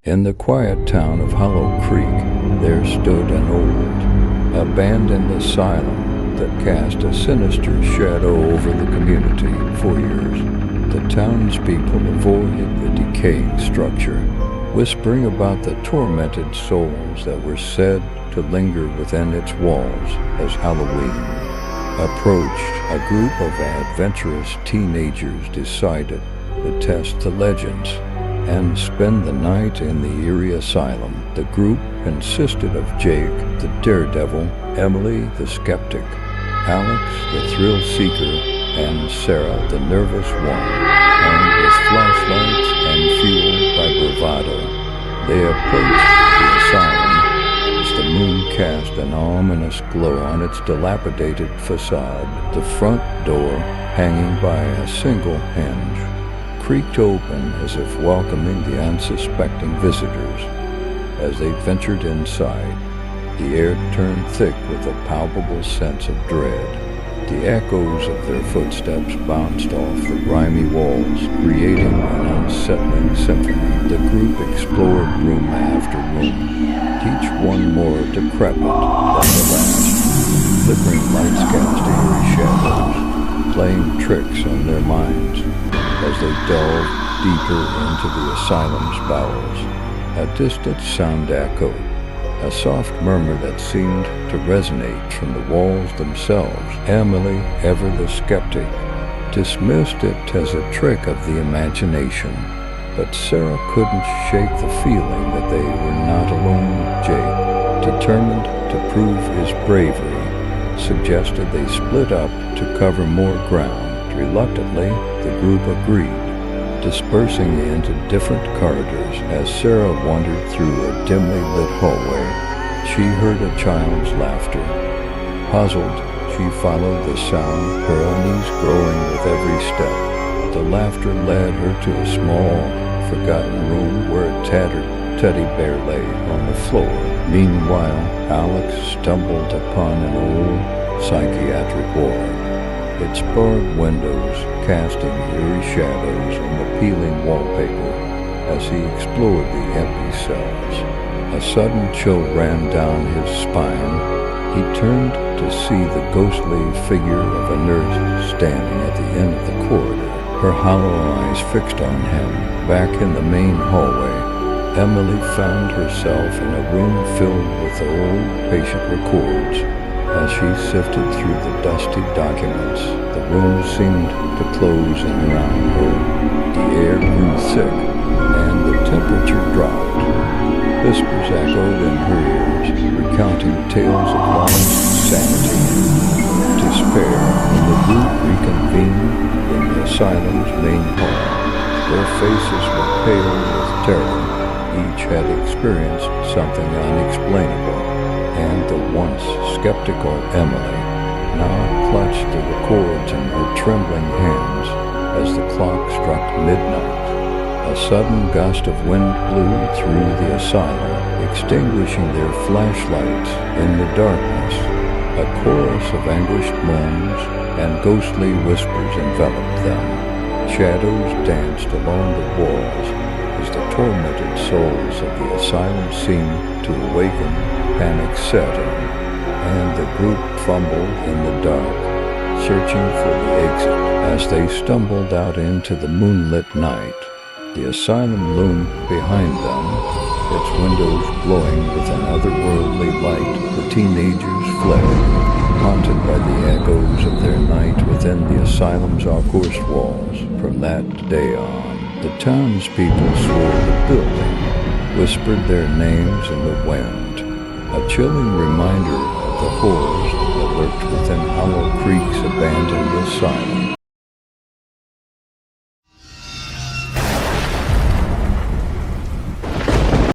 In the quiet town of Hollow Creek, there stood an old, abandoned asylum that cast a sinister shadow over the community for years. The townspeople avoided the decaying structure, whispering about the tormented souls that were said to linger within its walls as Halloween approached. A group of adventurous teenagers decided to test the legends and spend the night in the eerie asylum. The group consisted of Jake, the daredevil, Emily, the skeptic, Alex, the thrill seeker, and Sarah, the nervous one. Armed with flashlights and fueled by bravado, they approached the asylum as the moon cast an ominous glow on its dilapidated facade. The front door, hanging by a single hinge, creaked open as if welcoming the unsuspecting visitors. As they ventured inside, the air turned thick with a palpable sense of dread. The echoes of their footsteps bounced off the grimy walls, creating an unsettling symphony. The group explored room after room, each one more decrepit than the last. Flickering lights cast eerie shadows, playing tricks on their minds as they delved deeper into the asylum's bowels. A distant sound echoed, a soft murmur that seemed to resonate from the walls themselves. Emily, ever the skeptic, dismissed it as a trick of the imagination, but Sarah couldn't shake the feeling that they were not alone. Jake, determined to prove his bravery, suggested they split up to cover more ground. Reluctantly, the group agreed, dispersing into different corridors. As Sarah wandered through a dimly lit hallway, she heard a child's laughter. Puzzled, she followed the sound, her unease growing with every step. The laughter led her to a small, forgotten room where a tattered teddy bear lay on the floor. Meanwhile, Alex stumbled upon an old psychiatric ward, its barred windows casting eerie shadows on the peeling wallpaper. As he explored the empty cells, a sudden chill ran down his spine. He turned to see the ghostly figure of a nurse standing at the end of the corridor, her hollow eyes fixed on him. Back in the main hallway, Emily found herself in a room filled with old patient records. As she sifted through the dusty documents, the room seemed to close in around her. The air grew thick, and the temperature dropped. Whispers echoed in her ears, recounting tales of lost sanity and despair. When the group reconvened in the asylum's main hall, their faces were pale with terror. Each had experienced something unexplainable, and the once skeptical Emily now clutched the records in her trembling hands as the clock struck midnight. A sudden gust of wind blew through the asylum, extinguishing their flashlights in the darkness. A chorus of anguished moans and ghostly whispers enveloped them. Shadows danced along the walls as the tormented souls of the asylum seemed to awaken. Panic set in, and the group fumbled in the dark, searching for the exit. As they stumbled out into the moonlit night, the asylum loomed behind them, its windows glowing with an otherworldly light. The teenagers fled, haunted by the echoes of their night within the asylum's outcourse walls. From that day on, the townspeople swore the building, whispered their names in the wind, a chilling reminder of the horrors that lurked within Hollow Creek's abandoned asylum.